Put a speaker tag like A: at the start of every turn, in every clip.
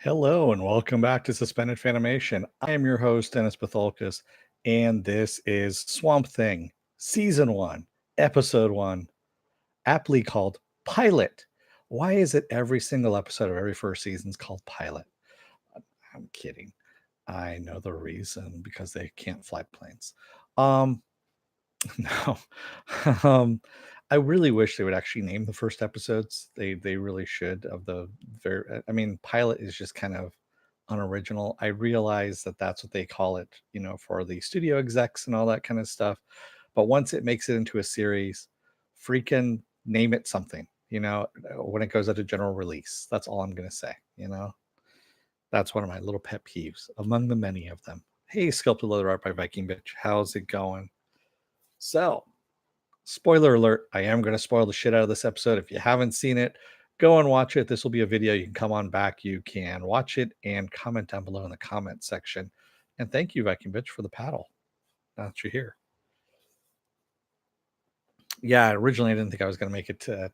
A: Hello and welcome back to Suspended Fanimation. I am your host, Dennis Patholkas, and this is Swamp Thing, Season 1, Episode 1, aptly called Pilot. Why is it every single episode of every first season is called Pilot? I'm kidding. I know the reason because they can't fly planes. Um, no. um, I really wish they would actually name the first episodes. They really should of the very I mean, pilot is just kind of unoriginal. I realize that that's what they call it, for the studio execs and all that kind of stuff. But once it makes it into a series, freaking name it something, when it goes out to general release. That's all I'm going to say. That's one of my little pet peeves among the many of them. Hey, Sculpted Leather Art by Viking Bitch. How's it going? So, spoiler alert, I am going to spoil the shit out of this episode. If you haven't seen it, go and watch it. This will be a video. You can come on back. You can watch it and comment down below in the comment section. And thank you, Viking Bitch, for the paddle. Now that you're here. Yeah, originally I didn't think I was going to make it to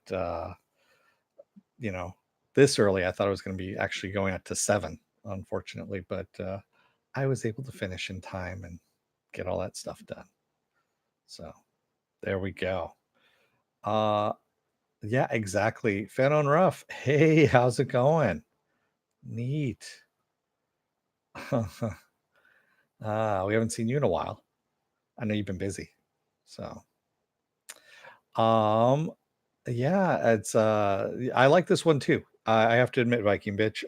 A: this early. I thought I was going to be actually going up to 7, unfortunately, but I was able to finish in time and get all that stuff done. So there we go. Yeah, exactly. Fan on Rough. Hey, how's it going? Neat. We haven't seen you in a while. I know you've been busy. So, um, yeah, I like this one too. I have to admit, Viking Bitch,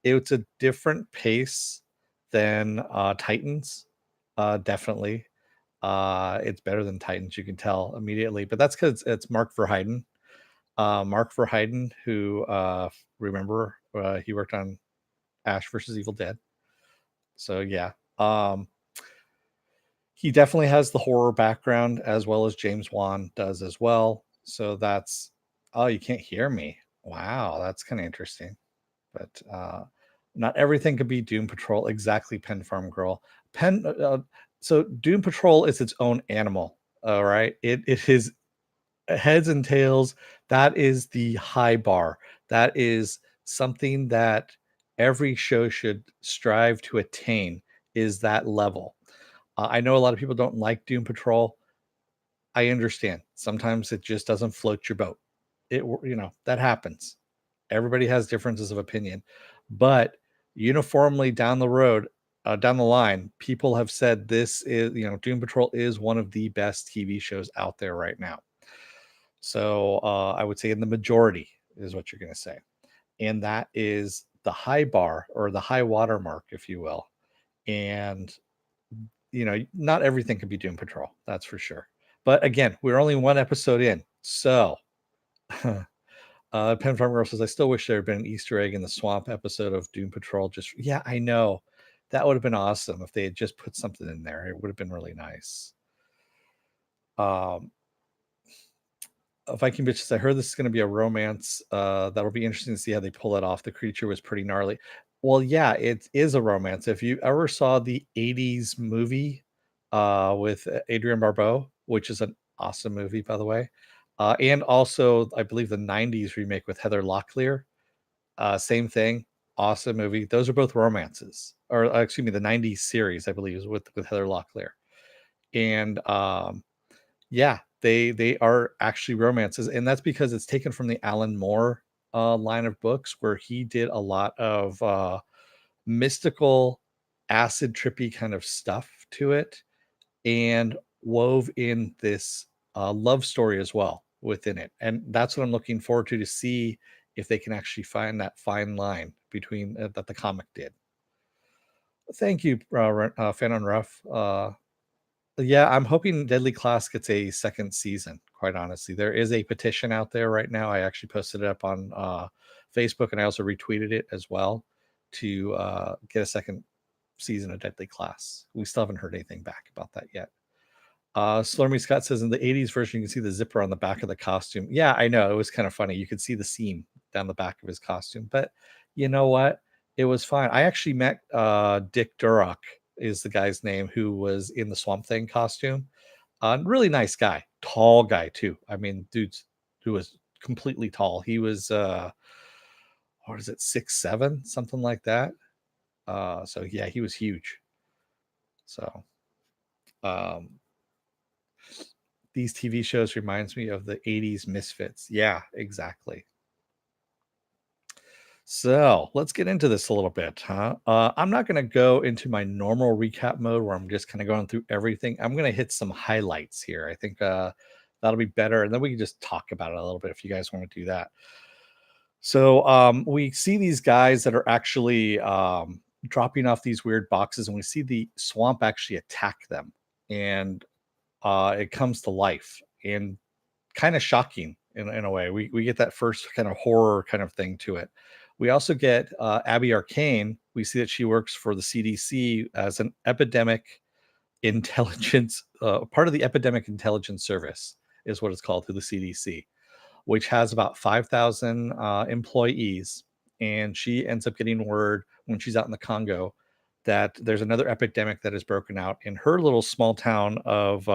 A: it's a different pace than Titans. Definitely. It's better than Titans, you can tell immediately, but that's because it's Mark Verheiden. Mark Verheiden, who remember he worked on Ash versus Evil Dead. So yeah, he definitely has the horror background as well as James Wan does as well. So that's you can't hear me. Wow, that's kind of interesting. But not everything could be Doom Patrol. Exactly, Pen Farm Girl. So Doom Patrol is its own animal. All right, it is heads and tails. That is the high bar. That is something that every show should strive to attain, is that level. I know a lot of people don't like Doom Patrol. I understand. Sometimes it just doesn't float your boat. That happens. Everybody has differences of opinion, but uniformly down the road, down the line, people have said this is, Doom Patrol is one of the best TV shows out there right now. So I would say in the majority is what you're going to say. And that is the high bar or the high water mark, if you will. And, not everything can be Doom Patrol. That's for sure. But again, we're only one episode in. So Pen Farm Girl says, I still wish there had been an Easter egg in the swamp episode of Doom Patrol. Yeah, I know. That would have been awesome if they had just put something in there. It would have been really nice. Viking Bitches, I heard this is going to be a romance. That'll be interesting to see how they pull it off. The creature was pretty gnarly. Well, yeah, it is a romance. If you ever saw the 80s movie with Adrienne Barbeau, which is an awesome movie, by the way, and also, I believe, the 90s remake with Heather Locklear, same thing, awesome movie. Those are both romances. Or, excuse me, the 90s series, I believe, is with Heather Locklear. And yeah, they are actually romances, and that's because it's taken from the Alan Moore line of books, where he did a lot of mystical, acid trippy kind of stuff to it, and wove in this love story as well within it. And that's what I'm looking forward to see if they can actually find that fine line between that the comic did. Thank you, Fan on Rough. Yeah, I'm hoping Deadly Class gets a second season, quite honestly. There is a petition out there right now. I actually posted it up on Facebook, and I also retweeted it as well to get a second season of Deadly Class. We still haven't heard anything back about that yet. Slurmy Scott says in the 80s version, you can see the zipper on the back of the costume. Yeah, I know. It was kind of funny. You could see the seam down the back of his costume. But you know what? It was fine. I actually met Dick Durock is the guy's name, who was in the Swamp Thing costume. Really nice guy. Tall guy, too. I mean, dude who was completely tall. He was what is it, 6'7", something like that. So yeah, he was huge. So um, these TV shows reminds me of the 80s Misfits. Yeah, exactly. So let's get into this a little bit, huh? I'm not going to go into my normal recap mode where I'm just kind of going through everything. I'm going to hit some highlights here. I think that'll be better. And then we can just talk about it a little bit if you guys want to do that. So we see these guys that are actually dropping off these weird boxes, and we see the swamp actually attack them. And it comes to life and kind of shocking in a way. We get that first kind of horror kind of thing to it. We also get Abby Arcane. We see that she works for the CDC as an epidemic intelligence, part of the epidemic intelligence service is what it's called through the CDC, which has about 5,000 employees. And she ends up getting word when she's out in the Congo that there's another epidemic that has broken out in her little small town of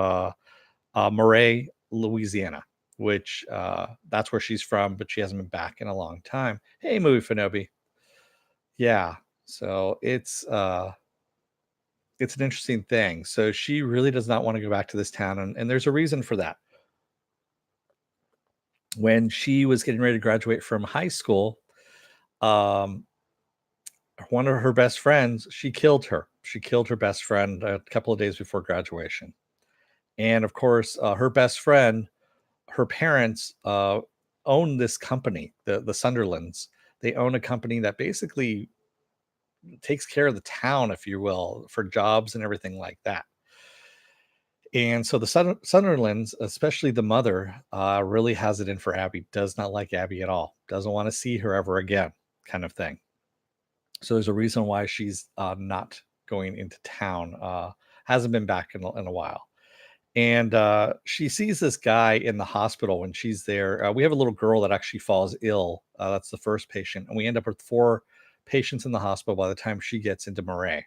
A: Murray, Louisiana, which that's where she's from, but she hasn't been back in a long time. Hey, movie Fanobi. Yeah. So it's an interesting thing. So she really does not want to go back to this town, and there's a reason for that. When she was getting ready to graduate from high school, um, one of her best friends, she killed her. She killed her best friend a couple of days before graduation. And of course, her best friend, her parents own this company, the Sunderlands. They own a company that basically takes care of the town, if you will, for jobs and everything like that. And so the Sunderlands, especially the mother, really has it in for Abby. Does not like Abby at all. Doesn't want to see her ever again, kind of thing. So there's a reason why she's not going into town. Hasn't been back in a while. And she sees this guy in the hospital when she's there. We have a little girl that actually falls ill. That's the first patient, and we end up with 4 patients in the hospital by the time she gets into Murray.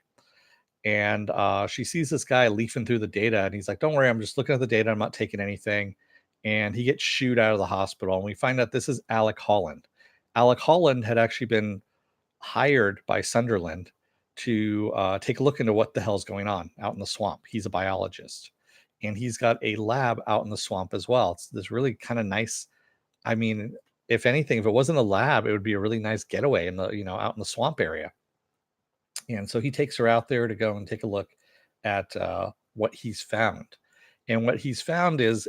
A: And she sees this guy leafing through the data, and he's like, "Don't worry, I'm just looking at the data. I'm not taking anything." And he gets shooed out of the hospital, and we find out this is Alec Holland. Alec Holland had actually been hired by Sunderland to take a look into what the hell's going on out in the swamp. He's a biologist, and he's got a lab out in the swamp as well. It's this really kind of nice. I mean, if anything, if it wasn't a lab, it would be a really nice getaway in the out in the swamp area. And so he takes her out there to go and take a look at what he's found. And what he's found is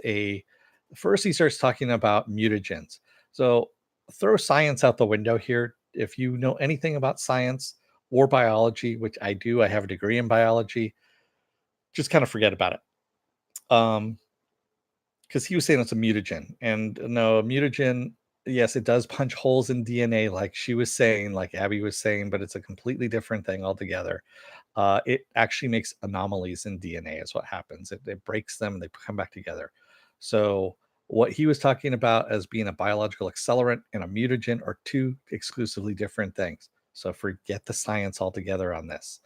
A: first he starts talking about mutagens. So throw science out the window here. If you know anything about science or biology, which I do, I have a degree in biology, just kind of forget about it. Because he was saying it's a mutagen. And no, a mutagen, yes, it does punch holes in DNA, like she was saying, like Abby was saying, but it's a completely different thing altogether. It actually makes anomalies in DNA, is what happens. It breaks them and they come back together. So, what he was talking about as being a biological accelerant and a mutagen are 2 exclusively different things. So, forget the science altogether on this.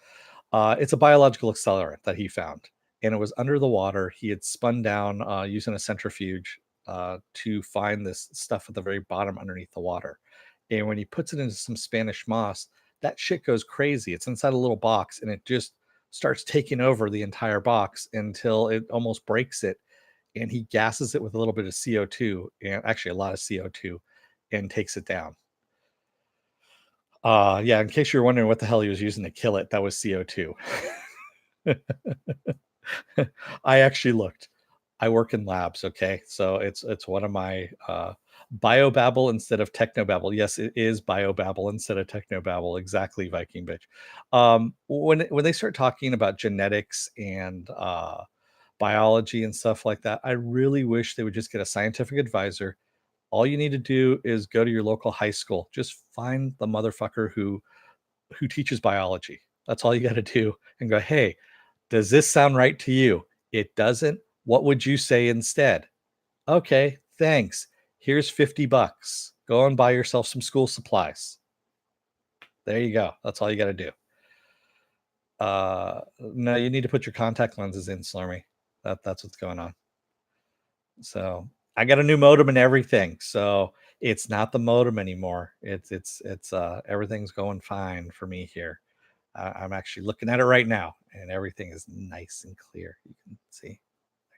A: It's a biological accelerant that he found, and it was under the water. He had spun down using a centrifuge to find this stuff at the very bottom underneath the water. And when he puts it into some Spanish moss, that shit goes crazy. It's inside a little box, and it just starts taking over the entire box until it almost breaks it. And he gases it with a little bit of CO2, and actually a lot of CO2, and takes it down. Yeah, in case you're wondering what the hell he was using to kill it, that was CO2. I actually looked. I work in labs, okay? So it's one of my biobabble instead of technobabble. Yes, it is biobabble instead of technobabble. Exactly, Viking bitch. When they start talking about genetics and biology and stuff like that, I really wish they would just get a scientific advisor. All you need to do is go to your local high school. Just find the motherfucker who teaches biology. That's all you got to do, and go, "Hey, does this sound right to you? It doesn't? What would you say instead?" "Okay, thanks. Here's 50 bucks. Go and buy yourself some school supplies." There you go. That's all you got to do. No, you need to put your contact lenses in, Slurmy. That's what's going on. So I got a new modem and everything. So It's not the modem anymore. Everything's going fine for me here. I'm actually looking at it right now, and everything is nice and clear. You can see.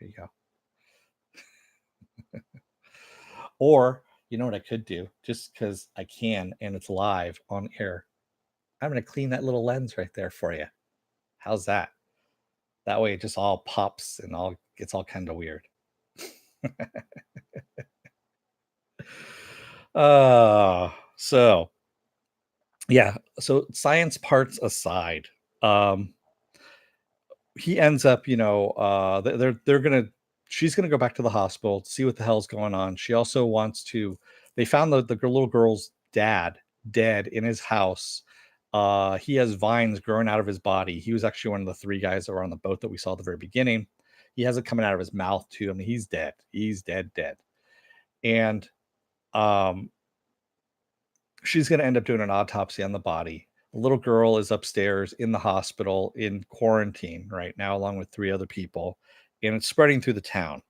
A: There you go. Or you know what I could do, just because I can and it's live on air. I'm gonna clean that little lens right there for you. How's that? That way it just all pops and all gets all kind of weird. So yeah, so science parts aside, um, he ends up, they're gonna she's gonna go back to the hospital to see what the hell's going on. She also wants to. They found the little girl's dad dead in his house. He has vines growing out of his body. He was actually one of the three guys that were on the boat that we saw at the very beginning. He has it coming out of his mouth too. I mean, he's dead. He's dead, dead. And um, she's going to end up doing an autopsy on the body. The little girl is upstairs in the hospital in quarantine right now, along with three other people, and it's spreading through the town.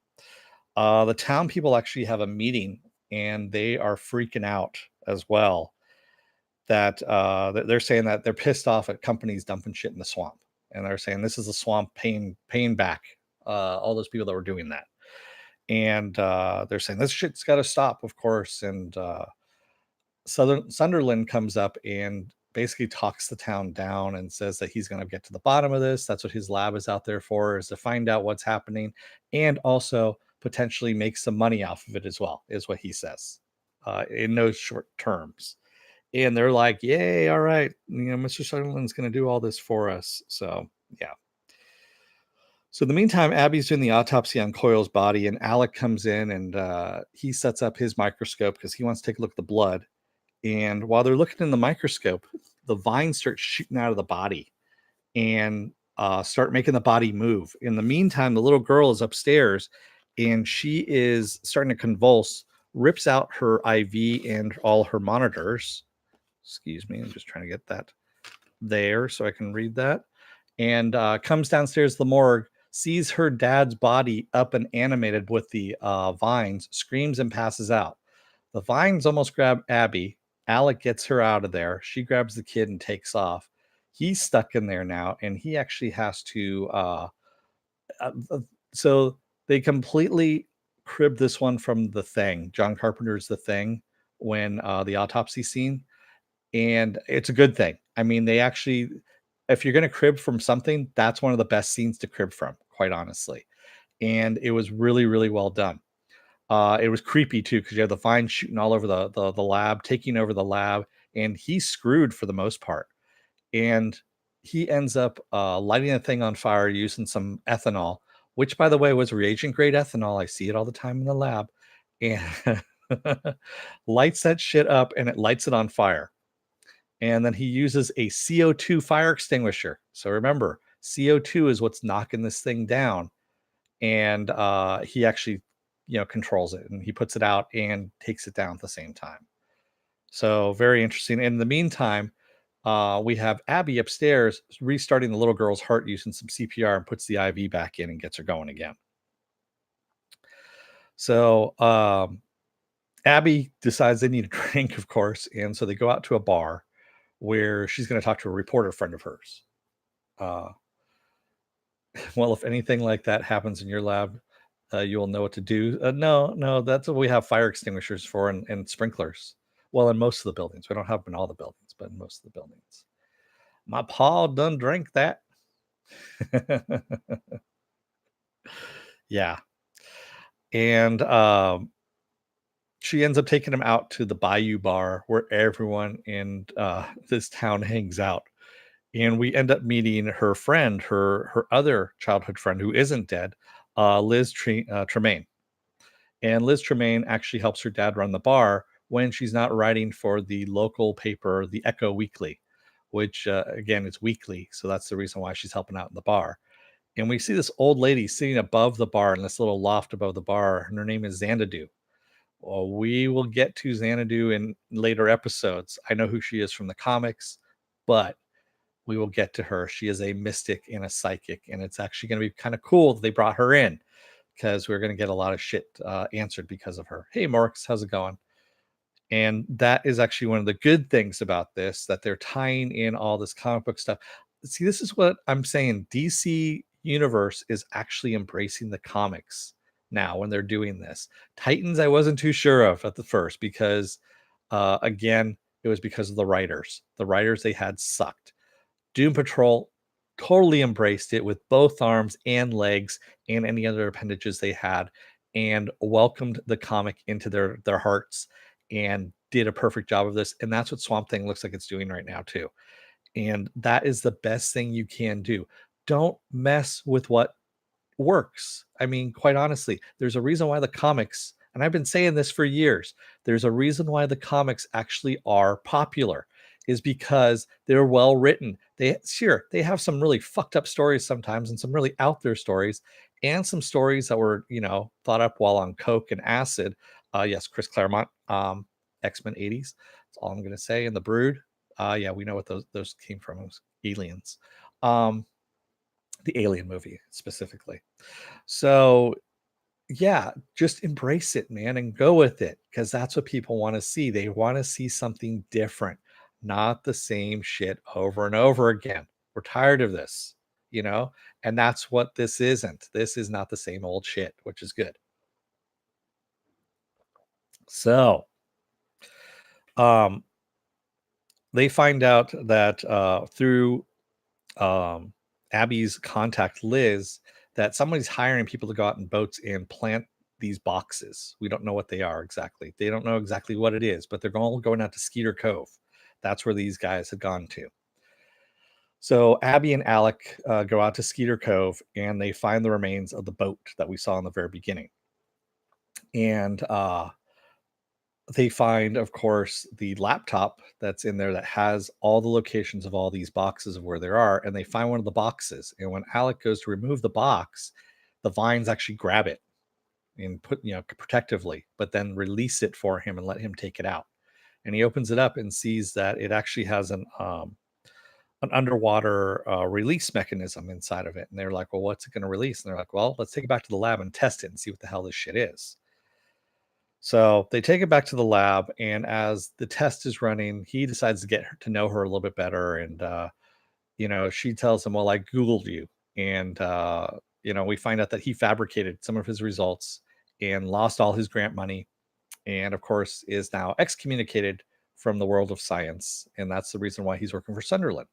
A: The town people actually have a meeting, and they are freaking out as well. That they're saying that they're pissed off at companies dumping shit in the swamp, and they're saying this is the swamp paying back all those people that were doing that, and they're saying this shit's got to stop, of course, and Sunderland comes up and basically talks the town down and says that he's going to get to the bottom of this. That's what his lab is out there for, is to find out what's happening and also potentially make some money off of it as well, is what he says in those short terms. And they're like, yay, all right, Mr. Sunderland's going to do all this for us. So, yeah. So in the meantime, Abby's doing the autopsy on Coyle's body, and Alec comes in and he sets up his microscope because he wants to take a look at the blood. And while they're looking in the microscope, the vines start shooting out of the body and start making the body move. In the meantime, the little girl is upstairs and she is starting to convulse, rips out her IV and all her monitors. Excuse me, I'm just trying to get that there so I can read that. And comes downstairs to the morgue, sees her dad's body up and animated with the vines, screams and passes out. The vines almost grab Abby. Alec gets her out of there. She grabs the kid and takes off. He's stuck in there now, and he actually has to. So they completely crib this one from The Thing. John Carpenter's The Thing, when the autopsy scene, and it's a good thing. I mean, they actually, if you're going to crib from something, that's one of the best scenes to crib from, quite honestly. And it was really, really well done. It was creepy too because you have the vines shooting all over the lab, taking over the lab, and he's screwed for the most part. And he ends up lighting the thing on fire using some ethanol, which, by the way, was reagent grade ethanol. I see it all the time in the lab, and lights that shit up, and it lights it on fire. And then he uses a CO2 fire extinguisher. So remember, CO2 is what's knocking this thing down, and he actually controls it, and he puts it out and takes it down at the same time. So very interesting. In the meantime, we have Abby upstairs restarting the little girl's heart using some CPR, and puts the IV back in and gets her going again. So Abby decides they need a drink, of course, and so they go out to a bar where she's going to talk to a reporter friend of hers. Well, if anything like that happens in your lab, you'll know what to do. No, that's what we have fire extinguishers for, and sprinklers. Well, in most of the buildings. We don't have them in all the buildings, but in most of the buildings. My pa done drink that. Yeah. And she ends up taking him out to the Bayou Bar where everyone in this town hangs out. And we end up meeting her friend, her other childhood friend who isn't dead, Liz Tremaine. And Liz Tremaine actually helps her dad run the bar when she's not writing for the local paper, the Echo Weekly, which again, it's weekly. So that's the reason why she's helping out in the bar. And we see this old lady sitting above the bar in this little loft above the bar, and her name is Xanadu. Well, we will get to Xanadu in later episodes. I know who she is from the comics, but we will get to her. She is a mystic and a psychic, and it's actually going to be kind of cool that they brought her in, because we're going to get a lot of shit answered because of her. Hey, Morks, how's it going? And that is actually one of the good things about this, that they're tying in all this comic book stuff. See, this is what I'm saying. DC Universe is actually embracing the comics now when they're doing this. Titans, I wasn't too sure of at the first because, again, it was because of the writers. The writers they had sucked. Doom Patrol totally embraced it with both arms and legs and any other appendages they had, and welcomed the comic into their hearts and did a perfect job of this. And that's what Swamp Thing looks like it's doing right now too. And that is the best thing you can do. Don't mess with what works. I mean, quite honestly, there's a reason why the comics, and I've been saying this for years, there's a reason why the comics actually are popular is because they're well written. They sure they have some really fucked up stories sometimes and some really out there stories and some stories that were, thought up while on coke and acid. Yes, Chris Claremont, X-Men 80s. That's all I'm going to say. And the Brood. Yeah, we know what those came from. It was aliens. The Alien movie specifically. So, yeah, just embrace it, man, and go with it because that's what people want to see. They want to see something different, not the same shit over and over again. We're tired of this, you know, and that's what this isn't. This is not the same old shit, which is good. So, um, they find out that through Abby's contact Liz that somebody's hiring people to go out in boats and plant these boxes. We don't know what they are exactly. They don't know exactly what it is, but they're all going out to Skeeter Cove. That's where these guys had gone to. So Abby and Alec go out to Skeeter Cove and they find the remains of the boat that we saw in the very beginning. And they find, of course, the laptop that's in there that has all the locations of all these boxes of where there are. And they find one of the boxes. And when Alec goes to remove the box, the vines actually grab it and put, protectively, but then release it for him and let him take it out. And he opens it up and sees that it actually has an underwater release mechanism inside of it. And they're like, well, what's it going to release? And they're like, well, let's take it back to the lab and test it and see what the hell this shit is. So they take it back to the lab, and as the test is running, he decides to get her to know her a little bit better. And she tells him, "Well, I Googled you," and we find out that he fabricated some of his results and lost all his grant money, and of course is now excommunicated from the world of science, and that's the reason why he's working for Sunderland.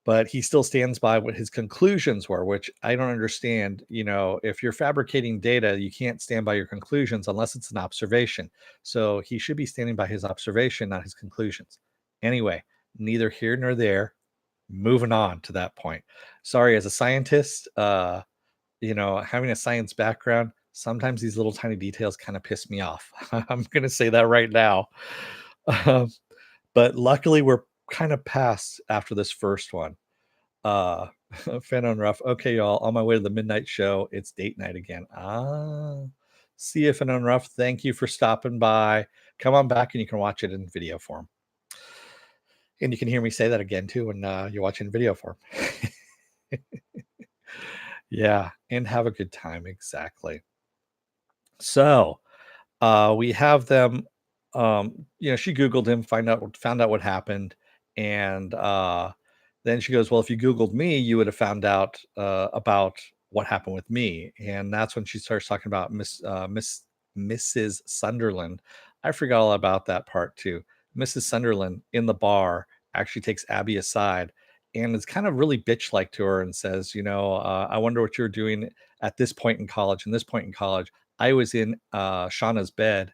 A: But he still stands by what his conclusions were, which I don't understand. If you're fabricating data, you can't stand by your conclusions unless it's an observation. So he should be standing by his observation, not his conclusions. Anyway, neither here nor there. Moving on to that point. Sorry, as a scientist, having a science background, sometimes these little tiny details kind of piss me off. I'm going to say that right now. Um, but luckily, we're kind of past after this first one. Fanon Ruff. Okay, y'all, on my way to the midnight show. It's date night again. See you, Fanon Ruff. Thank you for stopping by. Come on back and you can watch it in video form. And you can hear me say that again too when you're watching video form. Yeah, and have a good time. Exactly. So we have them. She Googled him, found out what happened, and then she goes, "Well, if you Googled me, you would have found out about what happened with me." And that's when she starts talking about Mrs. Sunderland. I forgot all about that part too. Mrs. Sunderland in the bar actually takes Abby aside and is kind of really bitch like to her and says, I wonder what you're doing at this point in college and this point in college. I was in Shauna's bed,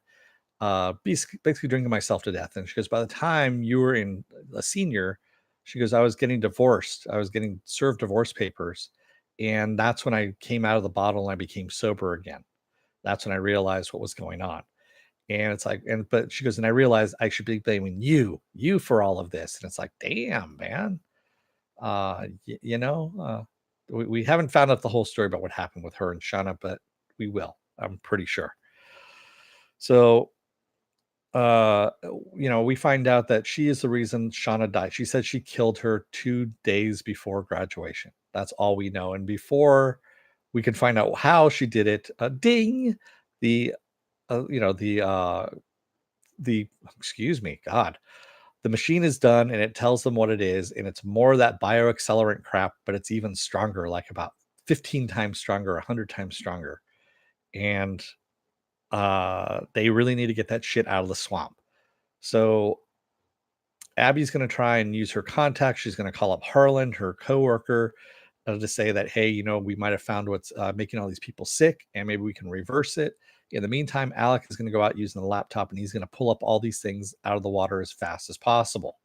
A: basically drinking myself to death. And she goes, by the time you were in a senior, she goes, I was getting divorced. I was getting served divorce papers. And that's when I came out of the bottle and I became sober again. That's when I realized what was going on. And it's like, but she goes, and I realized I should be blaming you for all of this. And it's like, damn, man. We haven't found out the whole story about what happened with her and Shauna, but we will, I'm pretty sure. So we find out that she is the reason Shauna died. She said she killed her 2 days before graduation. That's all we know. And before we can find out how she did it, ding, the the excuse me, God, the machine is done and it tells them what it is, and it's more of that bioaccelerant crap, but it's even stronger, like about 15 times stronger, 100 times stronger. And they really need to get that shit out of the swamp. So Abby's going to try and use her contact. She's going to call up Harlan, her coworker, to say that, hey, we might have found what's making all these people sick, and maybe we can reverse it. In the meantime, Alec is going to go out using the laptop, and he's going to pull up all these things out of the water as fast as possible.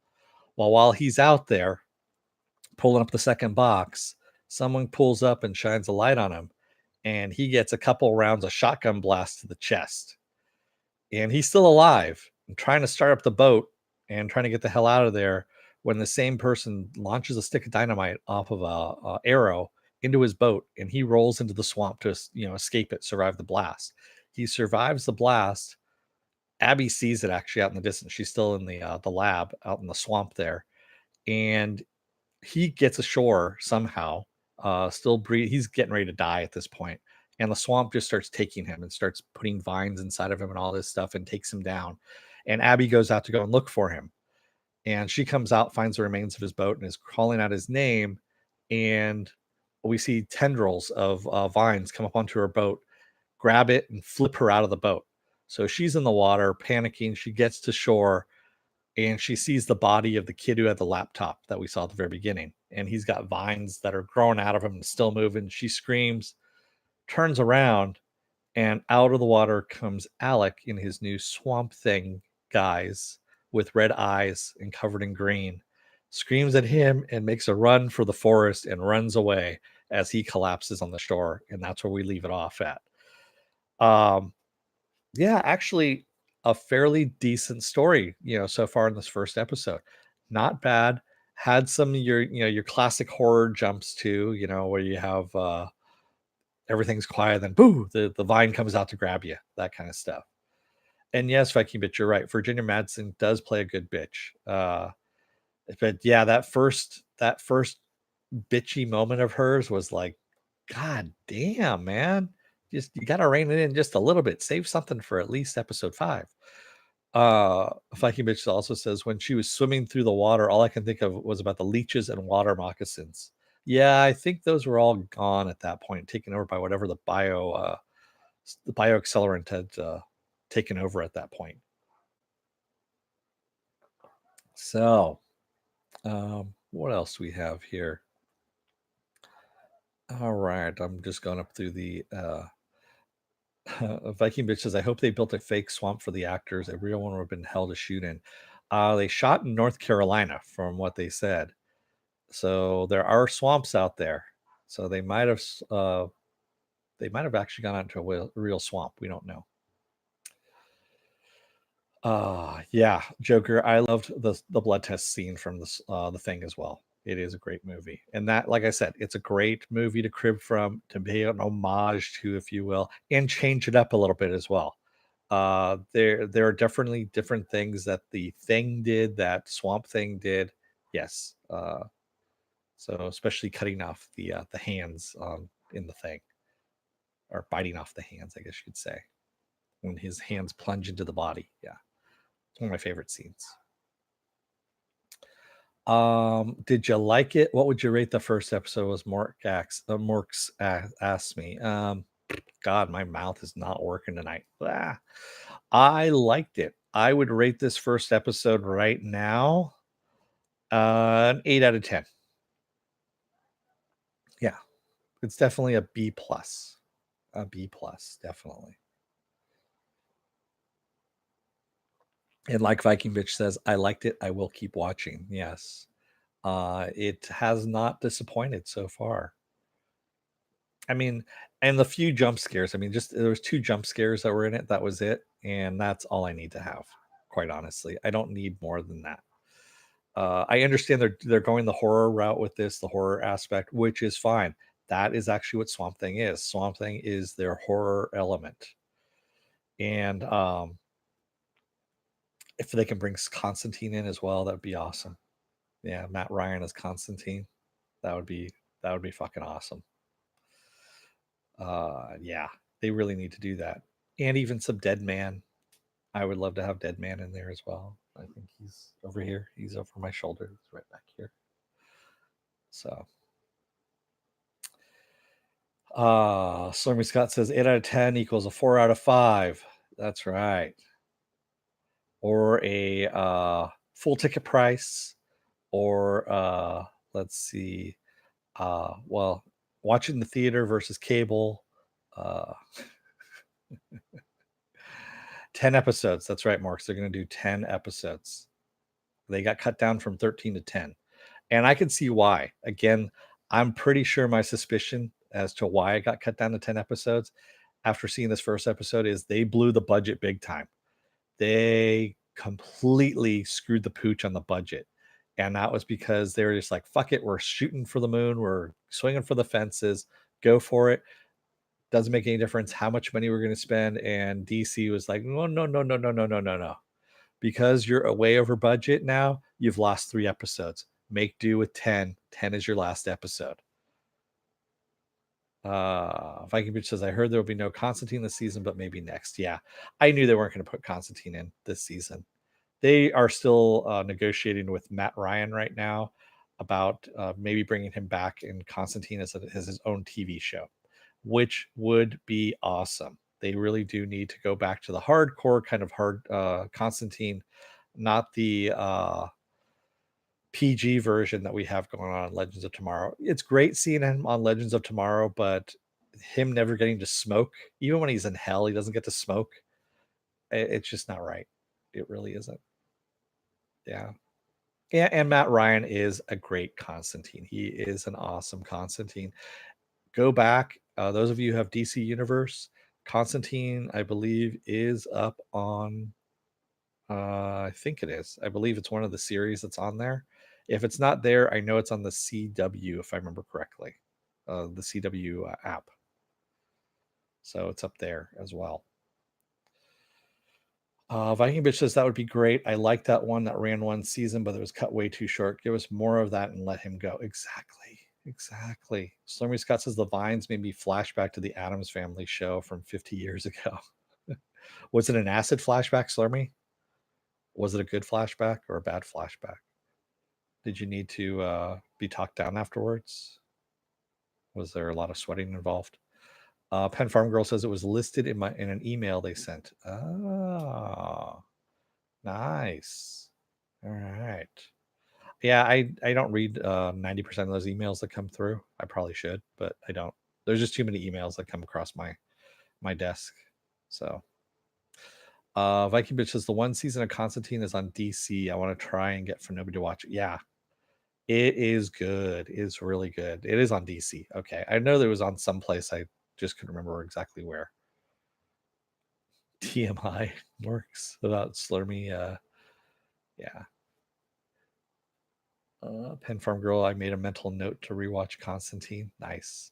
A: Well, while he's out there pulling up the second box, someone pulls up and shines a light on him, and he gets a couple rounds of shotgun blast to the chest. And he's still alive and trying to start up the boat and trying to get the hell out of there when the same person launches a stick of dynamite off of a arrow into his boat, and he rolls into the swamp to escape it, survive the blast. He survives the blast. Abby sees it actually out in the distance. She's still in the lab out in the swamp there, and he gets ashore somehow. Still breathe. He's getting ready to die at this point, and the swamp just starts taking him and starts putting vines inside of him and all this stuff and takes him down. And Abby goes out to go and look for him, and she comes out, finds the remains of his boat, and is calling out his name. And we see tendrils of vines come up onto her boat, grab it, and flip her out of the boat. So she's in the water, panicking. She gets to shore, and she sees the body of the kid who had the laptop that we saw at the very beginning. And he's got vines that are growing out of him and still moving. She screams, turns around, and out of the water comes Alec in his new Swamp Thing guise with red eyes and covered in green, screams at him and makes a run for the forest and runs away as he collapses on the shore. And that's where we leave it off at. Yeah, actually, a fairly decent story, so far in this first episode. Not bad. Had some of your classic horror jumps too, where you have everything's quiet, then boo, the vine comes out to grab you, that kind of stuff. And yes, Viking bitch, you're right. Virginia Madsen does play a good bitch. But yeah, that first bitchy moment of hers was like, God damn, man. Just you gotta rein it in just a little bit. Save something for at least episode 5. Viking bitch also says when she was swimming through the water, all I can think of was about the leeches and water moccasins. Yeah, I think those were all gone at that point, taken over by whatever the bioaccelerant had taken over at that point. So, what else do we have here? All right, I'm just going up through the Viking bitch says, I hope they built a fake swamp for the actors. A real one would have been hell to shoot in. They shot in North Carolina, from what they said. So there are swamps out there. So they might have actually gone out into a real swamp. We don't know. Yeah, Joker. I loved the blood test scene from the thing as well. It is a great movie, and that, like I said, it's a great movie to crib from, to pay an homage to, if you will, and change it up a little bit as well. There are definitely different things that the thing did, that Swamp Thing did. Yes. So especially cutting off the hands in the thing, or biting off the hands, I guess you could say, when his hands plunge into the body. Yeah. It's one of my favorite scenes. Did you like it? What would you rate the first episode? Was Morks asked me. God, my mouth is not working tonight. I liked it. I would rate this first episode right now an 8 out of 10. Yeah, it's definitely a B plus. A B plus, definitely. And like Viking Bitch says, I liked it. I will keep watching. Yes. It has not disappointed so far. I mean, and the few jump scares, I mean, just there was 2 jump scares that were in it. That was it. And that's all I need to have, quite honestly. I don't need more than that. I understand they're going the horror route with this, the horror aspect, which is fine. That is actually what Swamp Thing is. Swamp Thing is their horror element. And if they can bring Constantine in as well, that'd be awesome. Yeah, Matt Ryan as Constantine. That would be fucking awesome. Yeah, they really need to do that. And even some Dead Man. I would love to have Dead Man in there as well. I think he's over here. He's over my shoulder. He's right back here. So, Slurmy Scott says 8 out of 10 equals a 4 out of 5. That's right. Or a full ticket price, or let's see, well, watching the theater versus cable. Uh, 10 episodes. That's right, Marks. They're going to do 10 episodes. They got cut down from 13 to 10. And I can see why. Again, I'm pretty sure my suspicion as to why it got cut down to 10 episodes after seeing this first episode is they blew the budget big time. They completely screwed the pooch on the budget. And that was because they were just like, fuck it, we're shooting for the moon, we're swinging for the fences, go for it. Doesn't make any difference how much money we're going to spend. And DC was like, no, no, no, no, no, no, no, no, no. Because you're way over budget now, you've lost 3 episodes. Make do with 10. 10 is your last episode. Viking Bitch says, I heard there will be no Constantine this season, but maybe next. Yeah, I knew they weren't going to put Constantine in this season. They are still negotiating with Matt Ryan right now about maybe bringing him back in Constantine as his own TV show, which would be awesome. They really do need to go back to the hardcore kind of hard Constantine, not the PG version that we have going on Legends of Tomorrow. It's great seeing him on Legends of Tomorrow, but him never getting to smoke, even when he's in hell, he doesn't get to smoke. It's just not right. It really isn't. Yeah. And Matt Ryan is a great Constantine. He is an awesome Constantine. Go back. Those of you who have DC Universe, Constantine, I believe, is up on. I think it is. I believe it's one of the series that's on there. If it's not there, I know it's on the CW, if I remember correctly, the CW app. So it's up there as well. Viking Bitch says that would be great. I like that one that ran one season, but it was cut way too short. Give us more of that and let him go. Exactly. Exactly. Slurmy Scott says the vines made me flashback to the Addams Family show from 50 years ago. Was it an acid flashback, Slurmy? Was it a good flashback or a bad flashback? Did you need to be talked down afterwards? Was there a lot of sweating involved? Penn Farm Girl says it was listed in an email they sent. Oh, nice. All right. Yeah, I don't read 90% of those emails that come through. I probably should, but I don't. There's just too many emails that come across my desk. So Viking Bitch says the one season of Constantine is on DC. I want to try and get for nobody to watch it. Yeah, it is good. It's really good. It is on DC. Okay. I know there was on some place. I just couldn't remember exactly where. TMI works about Slurmy. Yeah. Pen Farm Girl, I made a mental note to rewatch Constantine. Nice.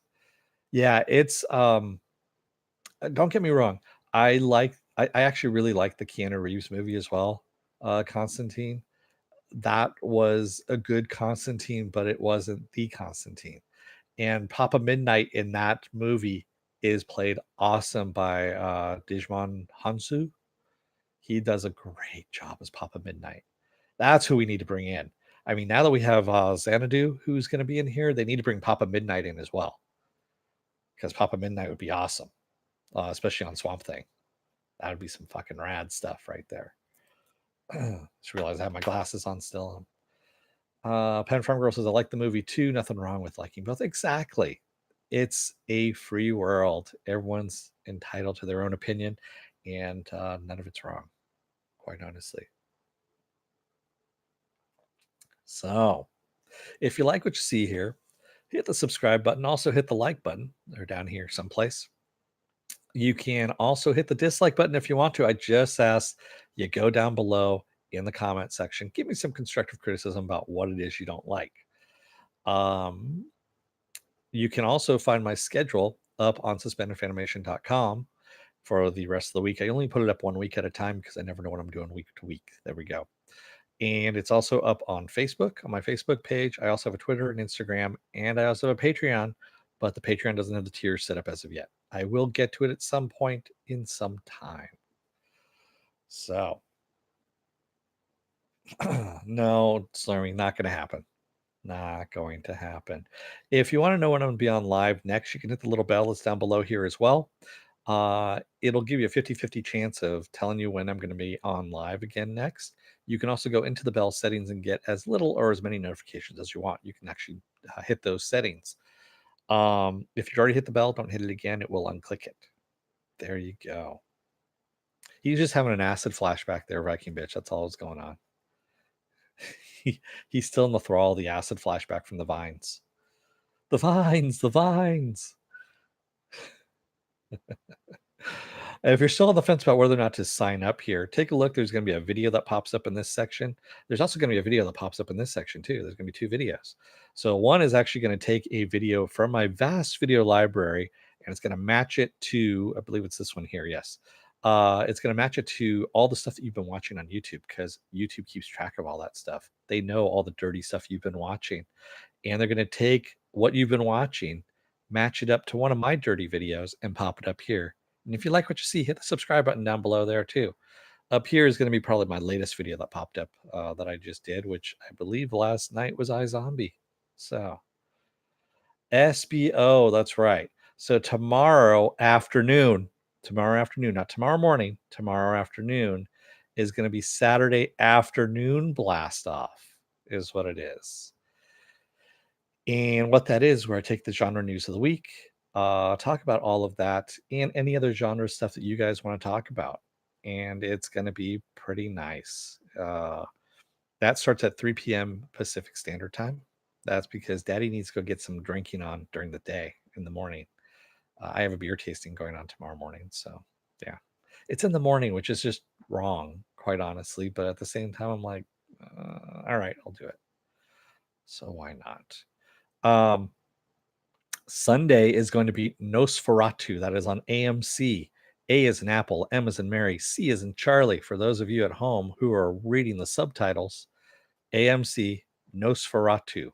A: Yeah, it's don't get me wrong. I actually really like the Keanu Reeves movie as well. Constantine. That was a good Constantine, but it wasn't the Constantine. And Papa Midnight in that movie is played awesome by Digimon Hansu. He does a great job as Papa Midnight. That's who we need to bring in. I mean, now that we have Xanadu who's going to be in here, they need to bring Papa Midnight in as well. Because Papa Midnight would be awesome, especially on Swamp Thing. That would be some fucking rad stuff right there. Just realized I have my glasses on still. Pen Farm Girl says, I like the movie too. Nothing wrong with liking both. Exactly. It's a free world. Everyone's entitled to their own opinion, and none of it's wrong, quite honestly. So, if you like what you see here, hit the subscribe button. Also, hit the like button. They're down here someplace. You can also hit the dislike button if you want to. I just asked you go down below in the comment section. Give me some constructive criticism about what it is you don't like. You can also find my schedule up on suspendedfanimation.com for the rest of the week. I only put it up 1 week at a time because I never know what I'm doing week to week. There we go. And it's also up on Facebook, on my Facebook page. I also have a Twitter and Instagram, and I also have a Patreon, but the Patreon doesn't have the tiers set up as of yet. I will get to it at some point in some time. So, no, Slurmy, not going to happen. Not going to happen. If you want to know when I'm going to be on live next, you can hit the little bell that's down below here as well. It'll give you a 50-50 chance of telling you when I'm going to be on live again next. You can also go into the bell settings and get as little or as many notifications as you want. You can actually hit those settings. If you already hit the bell, don't hit it again. It will unclick it. There you go. He's just having an acid flashback there, Viking bitch. That's all that's going on. He's still in the thrall of the acid flashback from the vines. The vines, the vines. If you're still on the fence about whether or not to sign up here, take a look. There's going to be a video that pops up in this section. There's also going to be a video that pops up in this section too. There's going to be two videos. So one is actually going to take a video from my vast video library, and it's going to match it to, I believe it's this one here. Yes. It's going to match it to all the stuff that you've been watching on YouTube, because YouTube keeps track of all that stuff. They know all the dirty stuff you've been watching, and they're going to take what you've been watching, match it up to one of my dirty videos, and pop it up here. And if you like what you see, hit the subscribe button down below there too. Up here is going to be probably my latest video that popped up that I just did, which I believe last night was iZombie. So SBO, that's right. So tomorrow afternoon, not tomorrow morning, tomorrow afternoon is going to be Saturday afternoon blast off, is what it is. And what that is, where I take the genre news of the week, talk about all of that and any other genre stuff that you guys want to talk about. And it's going to be pretty nice. That starts at 3 p.m. Pacific Standard Time. That's because Daddy needs to go get some drinking on during the day in the morning. I have a beer tasting going on tomorrow morning. So, yeah, it's in the morning, which is just wrong, quite honestly. But at the same time, I'm like, all right, I'll do it. So, why not? Sunday is going to be Nosferatu. That is on AMC. A is in Apple, M is in Mary, C is in Charlie. For those of you at home who are reading the subtitles, AMC Nosferatu.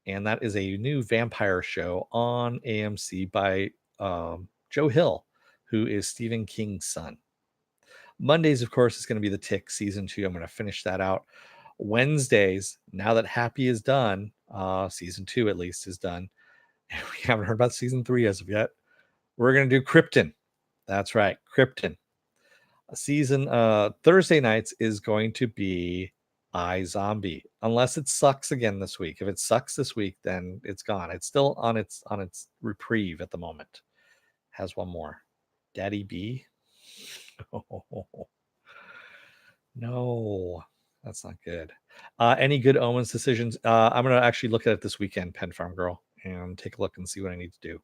A: And that is a new vampire show on AMC by Joe Hill, who is Stephen King's son. Mondays, of course, is going to be The Tick season 2. I'm going to finish that out. Wednesdays, now that Happy is done, season 2 at least is done, and we haven't heard about season 3 as of yet, we're going to do Krypton. That's right, Krypton. Season Thursday nights is going to be iZombie, unless it sucks again this week. If it sucks this week, then it's gone. It's still on its reprieve at the moment. Has one more. Daddy B. Oh, no, that's not good. Any good Omens decisions? I'm gonna actually look at it this weekend, Pen Farm Girl, and take a look and see what I need to do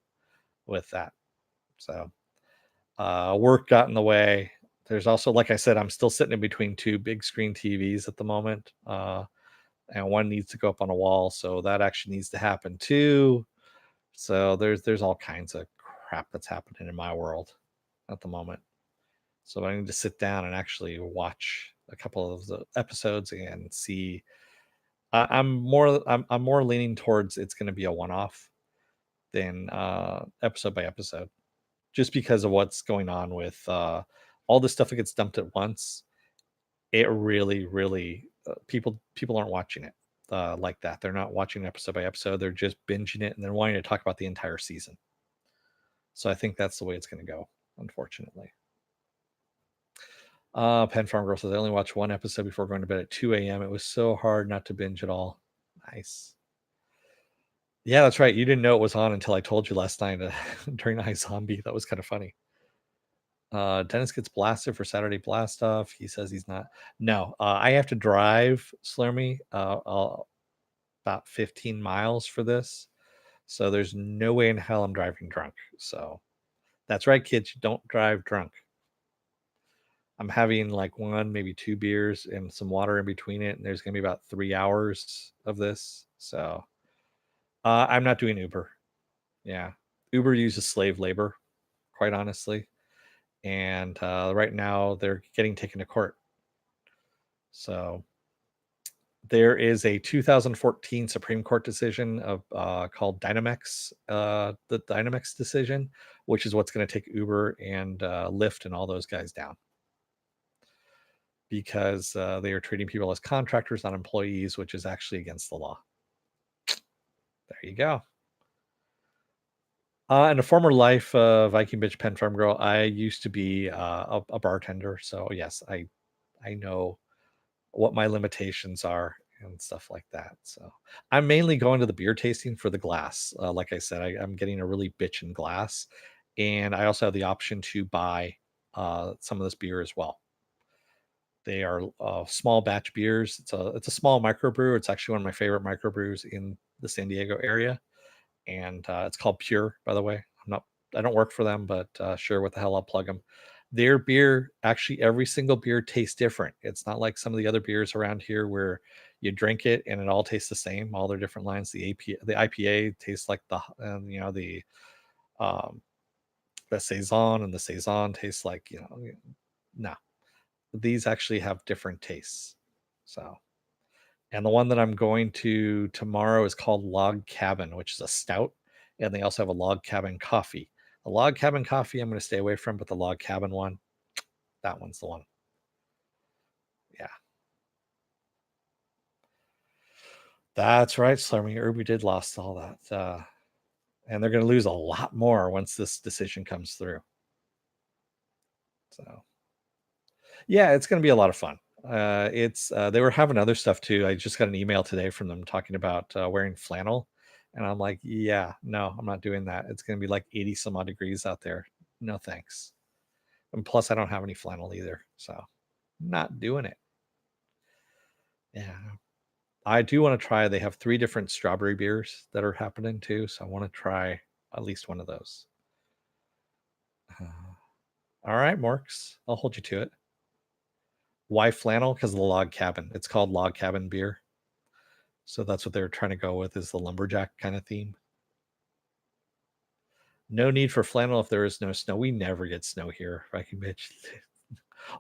A: with that. So work got in the way. There's also, like I said, I'm still sitting in between two big screen TVs at the moment, and one needs to go up on a wall, so that actually needs to happen too. So there's all kinds of crap that's happening in my world at the moment. So I need to sit down and actually watch a couple of the episodes and see. I'm more leaning towards it's going to be a one-off than episode by episode, just because of what's going on with all the stuff that gets dumped at once. It really people aren't watching it like that. They're not watching episode by episode. They're just binging it and they're wanting to talk about the entire season. So I think that's the way it's going to go, unfortunately. Pen Farm Girl says, I only watched one episode before going to bed at 2 a.m. It was so hard not to binge it all. Nice. Yeah, that's right. You didn't know it was on until I told you last night during iZombie. That was kind of funny. Dennis gets blasted for Saturday Blast Off. He says he's not. No, I have to drive, Slurmy, about 15 miles for this. So there's no way in hell I'm driving drunk. So that's right, kids. You don't drive drunk. I'm having like one, maybe two beers and some water in between it. And there's going to be about 3 hours of this. So I'm not doing Uber. Yeah. Uber uses slave labor, quite honestly. And right now they're getting taken to court. So there is a 2014 Supreme Court decision of called Dynamex, the Dynamex decision, which is what's going to take Uber and Lyft and all those guys down. because they are treating people as contractors, not employees, which is actually against the law. There you go. In a former life, Viking bitch pen farm girl, I used to be a bartender, so yes, I know what my limitations are and stuff like that. So I'm mainly going to the beer tasting for the glass. Like I said, I'm getting a really bitchin' glass, and I also have the option to buy some of this beer as well. They are small batch beers. It's a small microbrew. It's actually one of my favorite microbrews in the San Diego area, and it's called Pure. By the way, I don't work for them, but sure, what the hell, I'll plug them. Their beer, actually, every single beer tastes different. It's not like some of the other beers around here where you drink it and it all tastes the same. All their different lines. The IPA tastes like um, the saison, and the saison tastes like no. These actually have different tastes. So, and the one that I'm going to tomorrow is called Log Cabin, which is a stout, and they also have a Log Cabin coffee. The Log Cabin coffee I'm going to stay away from, but the Log Cabin one, that one's the one. Yeah, that's right, Slurmy. Irby did lost all that, and they're going to lose a lot more once this decision comes through. So, yeah, it's going to be a lot of fun. It's They were having other stuff too. I just got an email today from them talking about wearing flannel, and I'm like, yeah, no, I'm not doing that. It's going to be like 80 some odd degrees out there. No thanks. And plus, I don't have any flannel either, so not doing it. Yeah, I do want to try. They have 3 different strawberry beers that are happening too, so I want to try at least one of those. All right, Morks, I'll hold you to it. Why flannel? Because of the log cabin. It's called log cabin beer. So that's what they're trying to go with, is the lumberjack kind of theme. No need for flannel if there is no snow. We never get snow here, Viking bitch.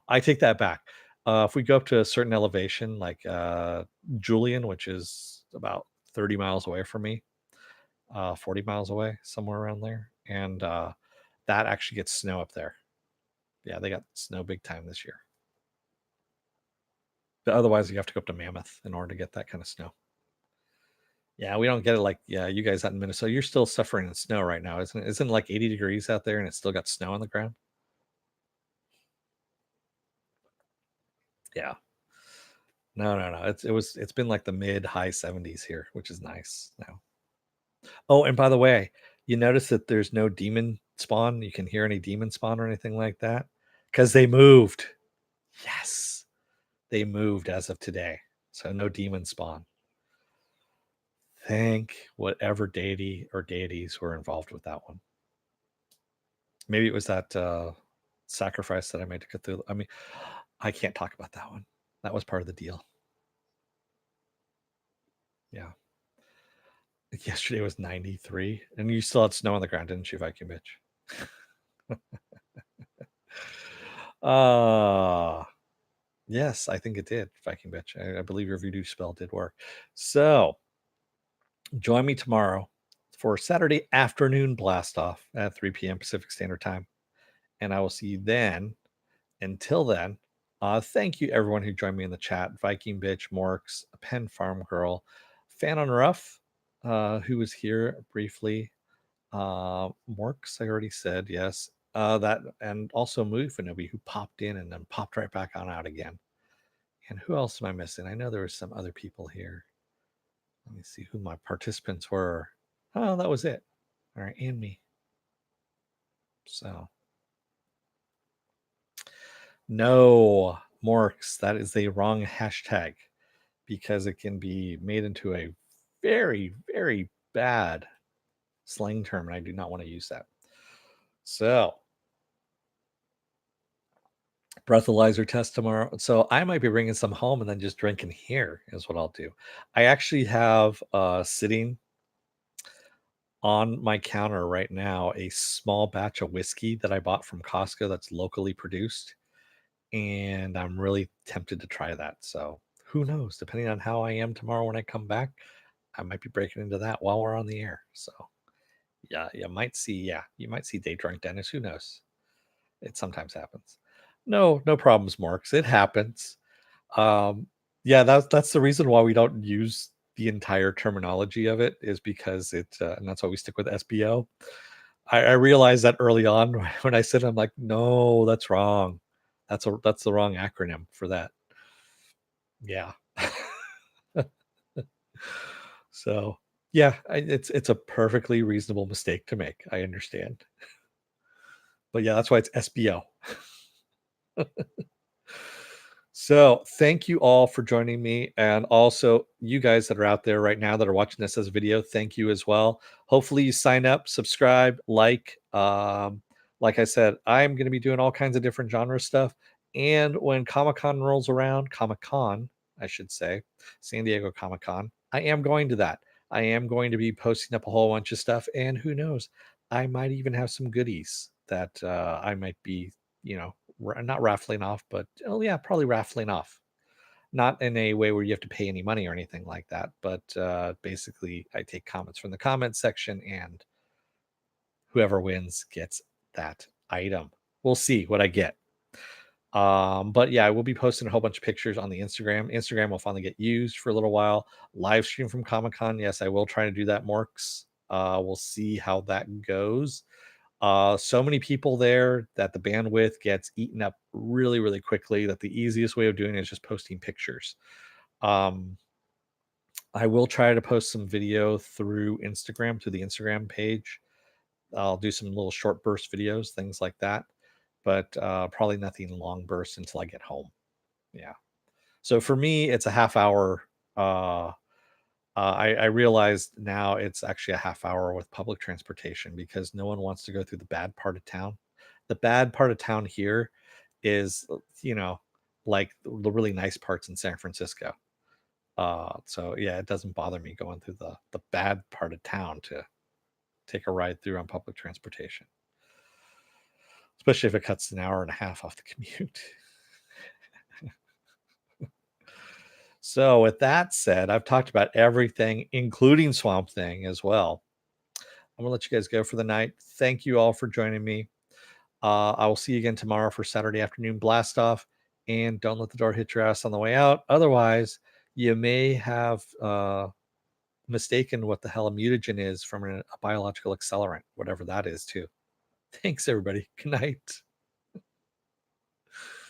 A: I take that back. If we go up to a certain elevation, like Julian, which is about 30 miles away from me, 40 miles away, somewhere around there, and that actually gets snow up there. Yeah, they got snow big time this year. But otherwise, you have to go up to Mammoth in order to get that kind of snow. Yeah, we don't get it like, yeah, you guys out in Minnesota, you're still suffering in snow right now, isn't it? Isn't it like 80 degrees out there and it's still got snow on the ground? Yeah. No, no, no. It's been like the mid high 70s here, which is nice now. Oh, and by the way, you notice that there's no demon spawn. You can hear any demon spawn or anything like that because they moved. Yes, they moved as of today. So no demon spawn. Thank whatever deity or deities were involved with that one. Maybe it was that sacrifice that I made to Cthulhu. I mean, I can't talk about that one. That was part of the deal. Yeah. Yesterday was 93, and you still had snow on the ground, didn't you, Viking bitch? Yes, I think it did, Viking bitch. I believe your voodoo spell did work. So join me tomorrow for Saturday afternoon blast off at 3 p.m. Pacific Standard Time, and I will see you then. Until then, thank you everyone who joined me in the chat. Viking bitch, Morks, Pen Farm Girl, Fan on Rough, who was here briefly. Morks, I already said yes. That, and also Mufinobi, who popped in and then popped right back on out again. And who else am I missing? I know there were some other people here. Let me see who my participants were. Oh, that was it. All right, and me. So no, Morks, that is the wrong hashtag because it can be made into a very, very bad slang term, and I do not want to use that. So breathalyzer test tomorrow. So I might be bringing some home and then just drinking here is what I'll do. I actually have sitting on my counter right now a small batch of whiskey that I bought from Costco that's locally produced, and I'm really tempted to try that. So who knows? Depending on how I am tomorrow when I come back, I might be breaking into that while we're on the air. So yeah, you might see Day Drunk Dennis. Who knows? It sometimes happens. No, no problems, Marks. It happens. Um, yeah, that's the reason why we don't use the entire terminology of it is because and that's why we stick with SBO. I realized that early on when I said, I'm like, no, that's wrong. That's the wrong acronym for that. Yeah. So yeah, it's a perfectly reasonable mistake to make. I understand, but yeah, that's why it's SBO. So, thank you all for joining me. And also, you guys that are out there right now that are watching this as a video, thank you as well. Hopefully, you sign up, subscribe, like. Like I said, I'm going to be doing all kinds of different genre stuff. And when Comic Con rolls around, Comic Con, I should say, San Diego Comic Con, I am going to that. I am going to be posting up a whole bunch of stuff. And who knows, I might even have some goodies that I might be, you know, not raffling off, but oh yeah, probably raffling off. Not in a way where you have to pay any money or anything like that, but basically, I take comments from the comments section, and whoever wins gets that item. We'll see what I get. But yeah, I will be posting a whole bunch of pictures on the Instagram. Instagram will finally get used for a little while. Live stream from Comic Con. Yes, I will try to do that, Morks. We'll see how that goes. So many people there that the bandwidth gets eaten up really, really quickly. That the easiest way of doing it is just posting pictures. Um, I will try to post some video through Instagram, through the Instagram page. I'll do some little short burst videos, things like that, but probably nothing long bursts until I get home. Yeah. So for me, it's a half hour. I realized now it's actually a half hour with public transportation because no one wants to go through the bad part of town. The bad part of town here is, you know, like the really nice parts in San Francisco. So yeah, it doesn't bother me going through the bad part of town to take a ride through on public transportation, especially if it cuts an hour and a half off the commute. So with that said, I've talked about everything, including Swamp Thing as well. I'm gonna let you guys go for the night. Thank you all for joining me. I will see you again tomorrow for Saturday afternoon blast off. And don't let the door hit your ass on the way out. Otherwise, you may have mistaken what the hell a mutagen is from a biological accelerant, whatever that is, too. Thanks, everybody. Good night.